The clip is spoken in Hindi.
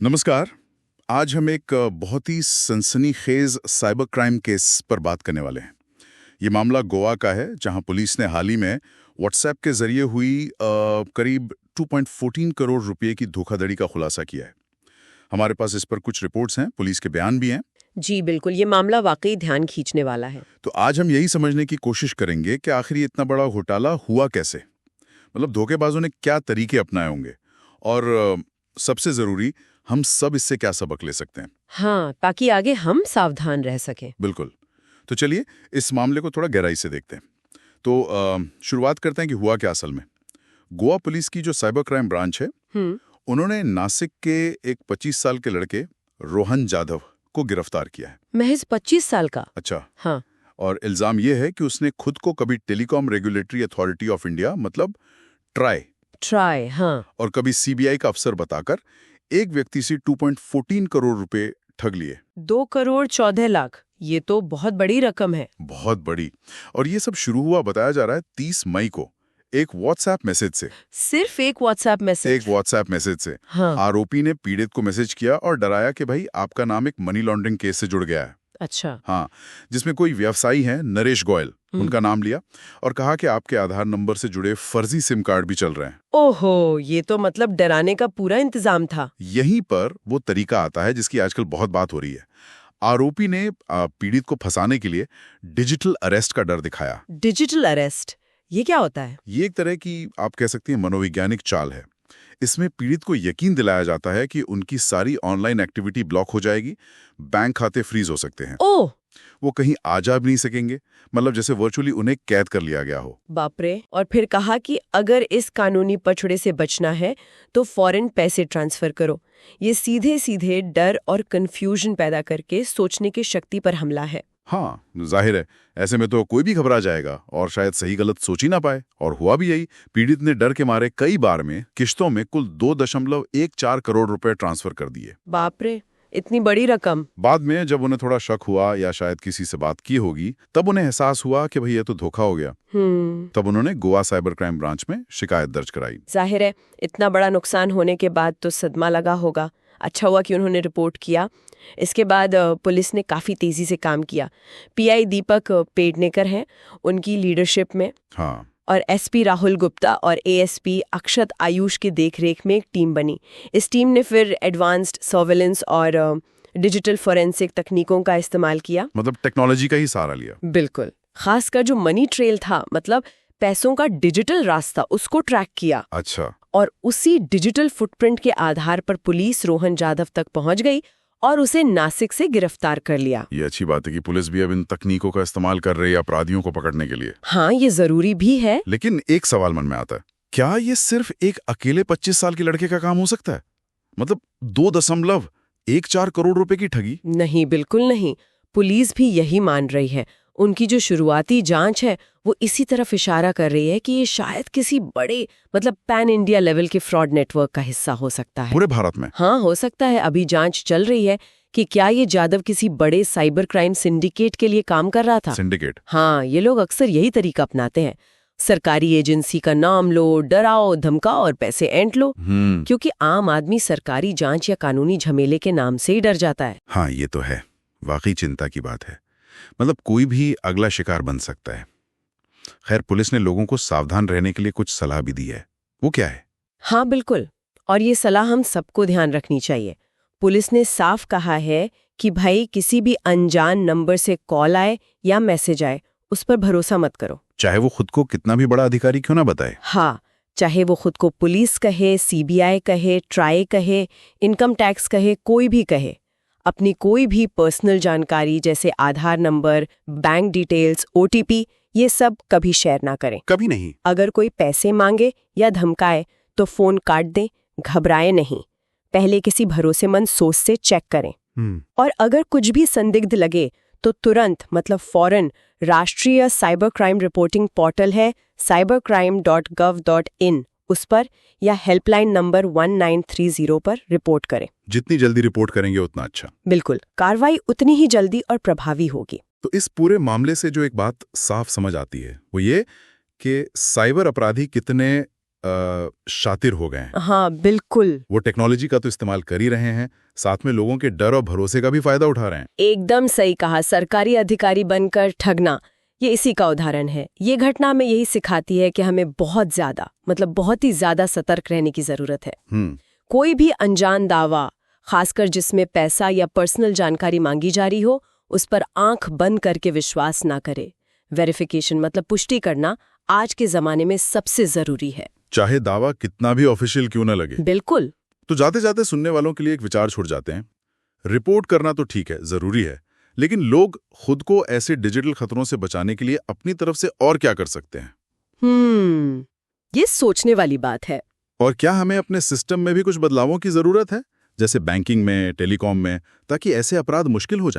नमस्कार। आज हम एक बहुत ही सनसनीखेज साइबर क्राइम केस पर बात करने वाले हैं। ये मामला गोवा का है, जहां पुलिस ने हाल ही में व्हाट्सएप के जरिए हुई करीब 2.14 करोड़ रुपए की धोखाधड़ी का खुलासा किया है। हमारे पास इस पर कुछ रिपोर्ट्स हैं, पुलिस के बयान भी हैं। जी बिल्कुल, ये मामला वाकई ध्यान खींचने वाला है। तो आज हम यही समझने की कोशिश करेंगे कि आखिर ये इतना बड़ा घोटाला हुआ कैसे, मतलब धोखेबाजों ने क्या तरीके अपनाए होंगे, और सबसे जरूरी, हम सब इससे क्या सबक ले सकते हैं। हाँ, ताकि आगे हम सावधान रह सकें। बिल्कुल। तो चलिए इस मामले को थोड़ा गहराई से देखते हैं। तो शुरुआत करते हैं कि हुआ क्या असल में। गोवा पुलिस की जो साइबर क्राइम ब्रांच है, उन्होंने नासिक के एक 25 साल के लड़के रोहन जाधव को गिरफ्तार किया है। महज 25 साल का? अच्छा। हाँ। और इल्जाम यह है कि उसने खुद को कभी telecom regulatory authority of India मतलब ट्राई हाँ। और कभी सीबीआई का अफसर बताकर एक व्यक्ति से 2.14 करोड़ रुपए ठग लिए। 2 करोड़ 14 लाख, ये तो बहुत बड़ी रकम है। बहुत बड़ी। और ये सब शुरू हुआ बताया जा रहा है 30 मई को एक व्हाट्सएप मैसेज से। सिर्फ एक व्हाट्सएप मैसेज? एक व्हाट्सएप मैसेज से। हाँ। आरोपी ने पीड़ित को मैसेज किया और डराया कि भाई आपका नाम एक मनी लॉन्ड्रिंग केस से जुड़ गया है। अच्छा। हाँ, जिसमें कोई व्यवसायी है नरेश गोयल, उनका नाम लिया और कहा कि आपके आधार नंबर से जुड़े फर्जी सिम कार्ड भी चल रहे हैं। ओहो, ये तो मतलब डराने का पूरा इंतजाम था। यहीं पर वो तरीका आता है जिसकी आजकल बहुत बात हो रही है। आरोपी ने पीड़ित को फंसाने के लिए डिजिटल अरेस्ट का डर दिखाया। डिजिटल अरेस्ट, ये क्या होता है? ये एक तरह की आप कह सकती हैं मनोवैज्ञानिक चाल है। इसमें पीड़ित को यकीन दिलाया जाता है कि उनकी सारी ऑनलाइन एक्टिविटी ब्लॉक हो जाएगी, बैंक खाते फ्रीज हो सकते हैं। ओह! वो कहीं आ जा भी नहीं सकेंगे, मतलब जैसे वर्चुअली उन्हें कैद कर लिया गया हो। बाप रे। और फिर कहा कि अगर इस कानूनी पछड़े से बचना है तो फौरन पैसे ट्रांसफर करो। ये सीधे सीधे डर और कंफ्यूजन पैदा करके सोचने की शक्ति पर हमला है। हाँ, जाहिर है, ऐसे में तो कोई भी घबरा जाएगा और शायद सही गलत सोच ही ना पाए। और हुआ भी यही। पीड़ित ने डर के मारे कई बार में किश्तों में कुल 2.14 करोड़ रुपए ट्रांसफर कर दिए। बाप रे, इतनी बड़ी रकम! बाद में जब उन्हें थोड़ा शक हुआ या शायद किसी से बात की होगी, तब उन्हें एहसास हुआ कि भाई ये तो धोखा हो गया। तब उन्होंने गोवा साइबर क्राइम ब्रांच में शिकायत दर्ज कराई। जाहिर है, इतना बड़ा नुकसान होने के बाद तो सदमा लगा होगा। अच्छा हुआ कि उन्होंने रिपोर्ट किया। इसके बाद पुलिस ने काफी तेजी से काम किया। पीआई दीपक पेडनेकर हैं उनकी लीडरशिप में। हाँ। और एसपी राहुल गुप्ता और एएसपी अक्षत आयुष की देखरेख में एक टीम बनी। इस टीम ने फिर एडवांस्ड सर्वेलेंस और डिजिटल फोरेंसिक तकनीकों का इस्तेमाल किया। मतलब टेक्नोलॉजी का ही सहारा लिया। बिल्कुल। खासकर जो मनी ट्रेल था, मतलब पैसों का डिजिटल रास्ता, उसको ट्रैक किया। अच्छा। और उसी डिजिटल फुटप्रिंट के आधार पर पुलिस रोहन जाधव तक पहुंच गई और उसे नासिक से गिरफ्तार कर लिया। ये अच्छी बात है कि पुलिस भी अब इन तकनीकों का इस्तेमाल कर रही है अपराधियों को पकड़ने के लिए। हाँ, ये जरूरी भी है। लेकिन एक सवाल मन में आता है, क्या ये सिर्फ एक अकेले 25 साल के लड़के का काम हो सकता है? मतलब 2.14 करोड़ रुपए की ठगी? नहीं, बिल्कुल नहीं। पुलिस भी यही मान रही है। उनकी जो शुरुआती जांच है वो इसी तरफ इशारा कर रही है कि ये शायद किसी बड़े, मतलब पैन इंडिया लेवल के फ्रॉड नेटवर्क का हिस्सा हो सकता है। पूरे भारत में? हाँ, हो सकता है। अभी जांच चल रही है कि क्या ये जाधव किसी बड़े साइबर क्राइम सिंडिकेट के लिए काम कर रहा था। सिंडिकेट? हाँ, ये लोग अक्सर यही तरीका अपनाते हैं। सरकारी एजेंसी का नाम लो, डराओ धमकाओ और पैसे ऐंठ लो। क्योंकि आम आदमी सरकारी जांच या कानूनी झमेले के नाम से ही डर जाता है। हाँ, ये तो है। वाकई चिंता की बात है। मतलब कोई भी अगला शिकार बन सकता है। खैर, पुलिस ने लोगों को सावधान रहने के लिए कुछ सलाह भी दी है। वो क्या है? हाँ बिल्कुल, और ये सलाह हम सबको ध्यान रखनी चाहिए। पुलिस ने साफ कहा है कि भाई किसी भी अनजान नंबर से कॉल आए या मैसेज आए, उस पर भरोसा मत करो। चाहे वो खुद को कितना भी बड़ा अधिकारी क्यों ना बताए। हाँ, चाहे वो खुद को पुलिस कहे, सीबीआई कहे, ट्राई कहे, इनकम टैक्स कहे, कोई भी कहे। अपनी कोई भी पर्सनल जानकारी जैसे आधार नंबर, बैंक डिटेल्स, ओटीपी, ये सब कभी शेयर ना करें। कभी नहीं। अगर कोई पैसे मांगे या धमकाए तो फोन काट दें, घबराए नहीं। पहले किसी भरोसेमंद सोर्स से चेक करें। और अगर कुछ भी संदिग्ध लगे तो तुरंत, मतलब फौरन, राष्ट्रीय साइबर क्राइम रिपोर्टिंग पोर्टल है cybercrime.gov.in, उस पर या हेल्पलाइन नंबर 1930 पर रिपोर्ट करें। जितनी जल्दी रिपोर्ट करेंगे उतना अच्छा। बिल्कुल, कार्रवाई उतनी ही जल्दी और प्रभावी होगी। तो इस पूरे मामले से जो एक बात साफ समझ आती है वो ये कि साइबर अपराधी कितने शातिर हो गए हैं। हाँ बिल्कुल, वो टेक्नोलॉजी का तो इस्तेमाल कर ही रहे हैं, साथ में लोगों के डर और भरोसे का भी फायदा उठा रहे हैं। एकदम सही कहा। सरकारी अधिकारी बनकर ठगना, ये इसी का उदाहरण है। ये घटना में यही सिखाती है कि हमें बहुत ही ज्यादा सतर्क रहने की जरूरत है। कोई भी अनजान दावा, खासकर जिसमें पैसा या पर्सनल जानकारी मांगी जा रही हो, उस पर आंख बंद करके विश्वास ना करे। वेरिफिकेशन मतलब पुष्टि करना आज के जमाने में सबसे जरूरी है, चाहे दावा कितना भी ऑफिशियल क्यों ना लगे। बिल्कुल। तो जाते जाते सुनने वालों के लिए एक विचार छोड़ जाते हैं। रिपोर्ट करना तो ठीक है, जरूरी है, लेकिन लोग खुद को ऐसे डिजिटल खतरों से बचाने के लिए अपनी तरफ से और क्या कर सकते हैं? ये सोचने वाली बात है। और क्या हमें अपने सिस्टम में भी कुछ बदलावों की जरूरत है, जैसे बैंकिंग में, टेलीकॉम में, ताकि ऐसे अपराध मुश्किल हो जाएं?